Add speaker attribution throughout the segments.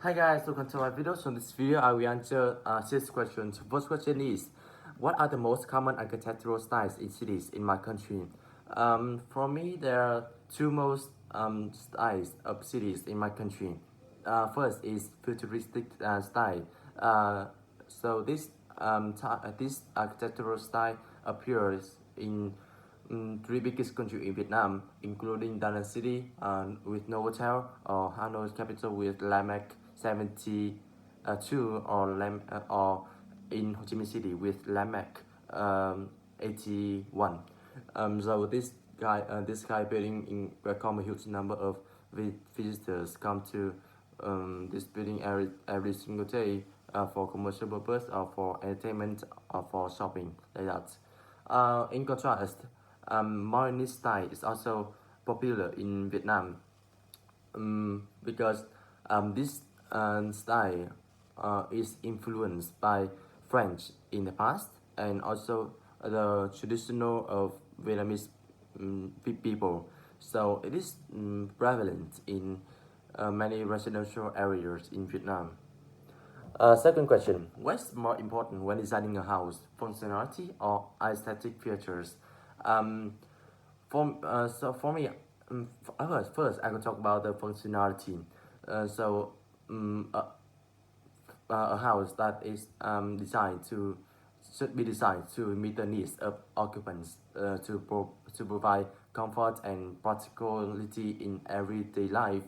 Speaker 1: Hi guys, welcome to my video. So in this video, I will answer 6 questions. First question is, what are the most common architectural styles in cities in my country? For me, there are two most styles of cities in my country. First is futuristic style. So this architectural style appears in three biggest countries in Vietnam, including Da Nang City with Novotel, or Hanoi capital with Landmark 72, or in Ho Chi Minh City with Landmark 81. So this guy building welcome a huge number of visitors come to this building every single day for commercial purpose or for entertainment or for shopping like that. In contrast, modernist style is also popular in Vietnam because this style is influenced by French in the past and also the traditional of Vietnamese people. So it is prevalent in many residential areas in Vietnam. Second question, what's more important when designing a house, functionality or aesthetic features? Um, for me, first I will talk about the functionality. So a house that is should be designed to meet the needs of occupants, to provide comfort and practicality in everyday life.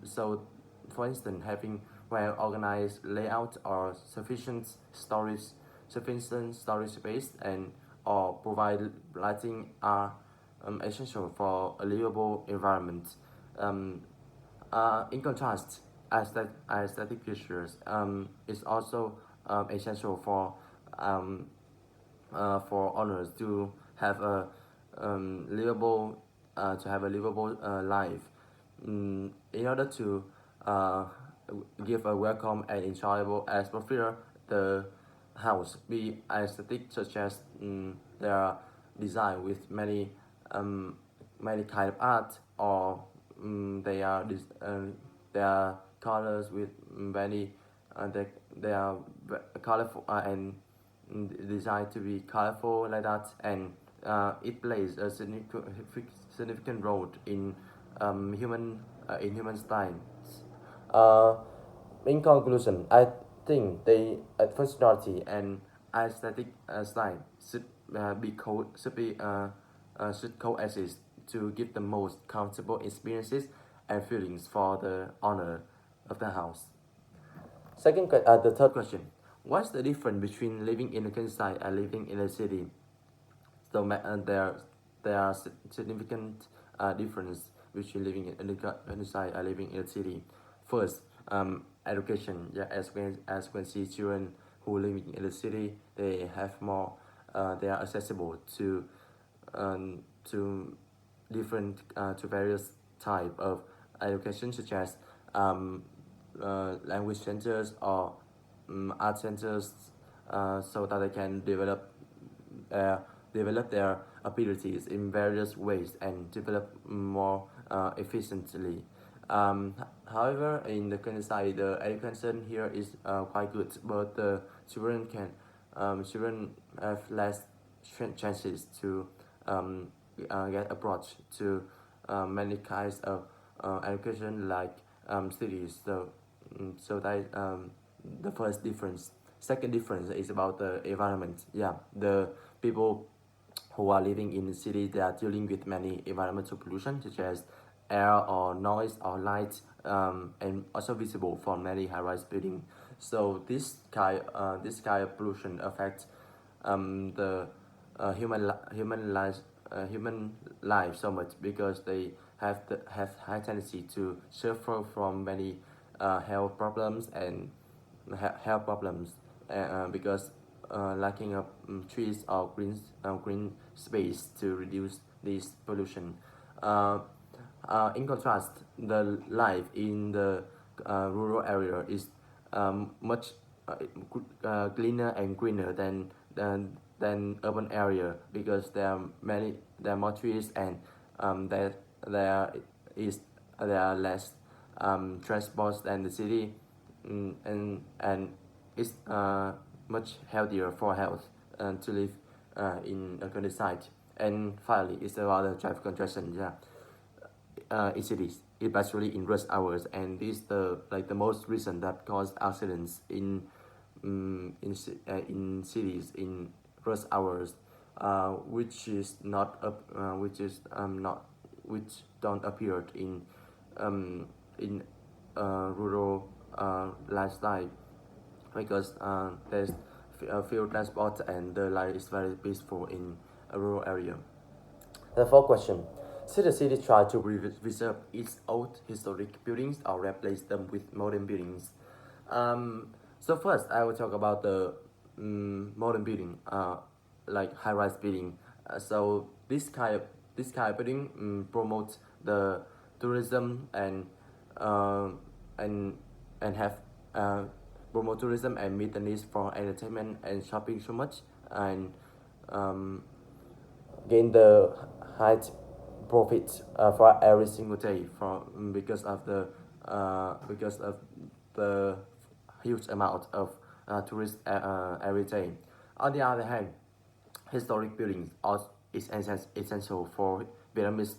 Speaker 1: So, for instance, having well organized layout or sufficient storage space and or provide lighting are essential for a livable environment. Um, in contrast, aesthetic features is also essential for owners to have a livable life. In order to give a welcome and enjoyable atmosphere, the house be aesthetic, such as they are designed with many kind of art, or they are colors with many they are colorful and designed to be colorful like that, and it plays a significant role in human style. Uh, in conclusion, I think the functionality and aesthetic style should coexist to give the most comfortable experiences and feelings for the owner of the house. The third question: what's the difference between living in the countryside and living in a city? So there are significant difference between living in the countryside and living in a city. First, education. Yeah, as we can see, children who live in the city, they have more. They are accessible to different to various type of education, such as language centers or art centers, so that they can uh, develop their abilities in various ways and develop more efficiently. However, in the countryside, the education here is quite good, but the children have less chances to get approach to many kinds of education like cities. So that the first difference. Second difference is about the environment. Yeah, the people who are living in the city, they are dealing with many environmental pollution, such as air or noise or light, and also visible from many high-rise buildings. So this kind of pollution affects the human life so much, because they have high tendency to suffer from many health problems and health problems, because lacking of trees or green space to reduce this pollution. Uh, in contrast, the life in the rural area is much cleaner and greener than urban area, because there are more trees, and there is there are less transport than the city, and it's much healthier for health to live in a countryside. And finally, it's about the traffic congestion. Yeah, in cities, especially in rush hours, and this is the most recent that caused accidents in cities in rush hours, which don't appear um, in rural lifestyle, because there's few transport and the life is very peaceful in a rural area. The fourth question: should the city try to preserve its old historic buildings or replace them with modern buildings? So first, I will talk about the modern building, like high-rise building. So this kind of building promotes the tourism uh, and and have uh, promote tourism and meet the needs for entertainment and shopping so much, and um, gain the high profit for every single day from because of the huge amount of tourists every day. On the other hand, historic buildings are is essential for Vietnamese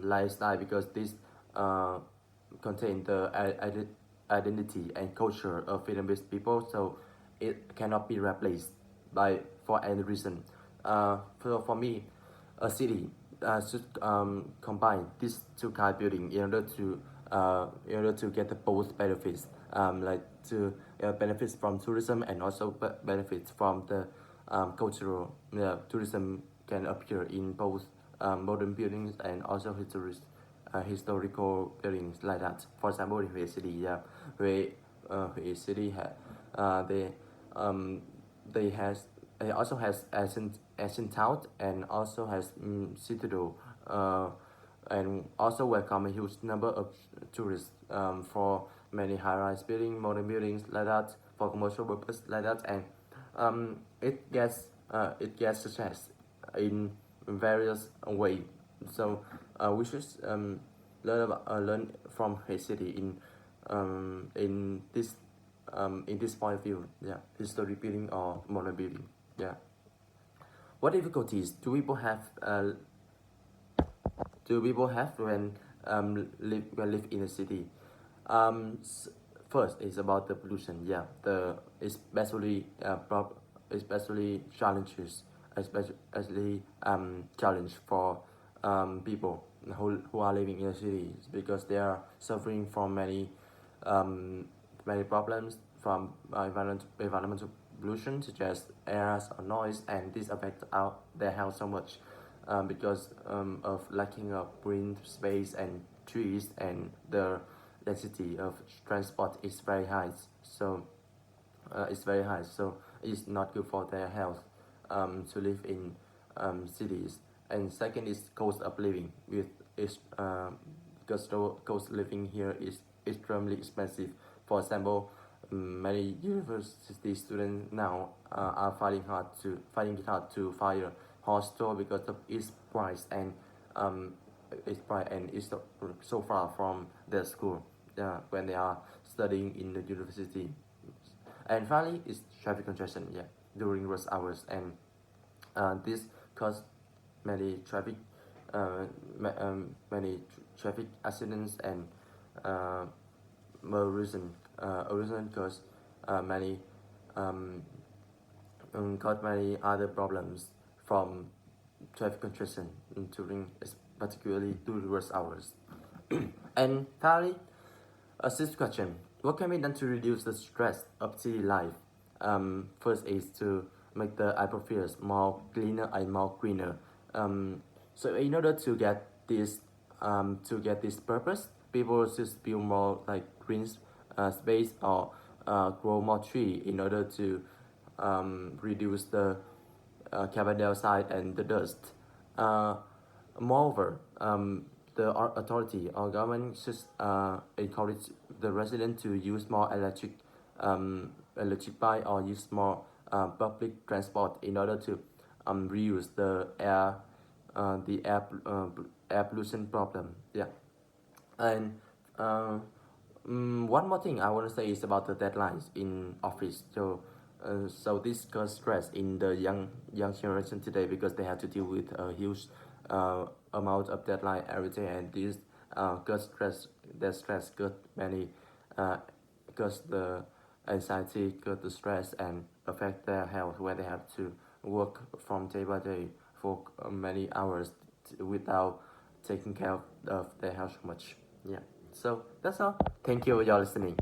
Speaker 1: lifestyle, because this uh, contain the identity and culture of Vietnamese people, so it cannot be replaced by for any reason. For me, a city should combine these two kind of building in order to get the both benefits, like to benefits from tourism and also benefits from the cultural. Tourism can appear in both modern buildings and also historical buildings like that. For example, in Huế City, yeah, Huế City um, they has it also has ancient town, and also has citadel, and also welcome a huge number of tourists for many high-rise building, modern buildings like that, for commercial purpose like that, and it gets success in various way. So we should learn from Huế City in this point of view. Yeah, history building or modern building. Yeah. What difficulties do people have when live in a city? Um, First is about the pollution. Yeah, the especially challenges, especially challenge for people who are living in the cities, because they are suffering from um, many problems from environmental pollution, such as airs or noise, and this affects their health so much, because of lacking of green space and trees, and the density of transport is very high. So it's very high, so it's not good for their health to live in cities. And second is cost of living, with is because the cost of living here is extremely expensive. For example, many university students now are finding it hard to find a hostel because of its price, and it's so far from their school when they are studying in the university. And finally, is traffic congestion. Yeah, during rush hours, and this cause many traffic, many traffic accidents, and uh, a reason cause many cause many other problems from traffic congestion during particularly during rush hours. And finally, a sixth question: what can be done to reduce the stress of city life? First is to make the atmosphere more cleaner and more greener. So in order to get this purpose, people should build more like green space, or grow more tree in order to reduce the carbon dioxide and the dust. Uh, Moreover, the authority or government should encourage the resident to use more electric bike, or use more public transport in order to reduce the air pollution problem. Yeah, and Uh, one more thing I want to say is about the deadlines in office. So this causes stress in the young generation today because they have to deal with a huge amount of deadline every day, and this cause stress. That stress cause many uh, cause the anxiety, cause the stress, and affect their health, where they have to work from day by day for many hours without taking care of their health much. Yeah. So that's all. Thank you for your listening.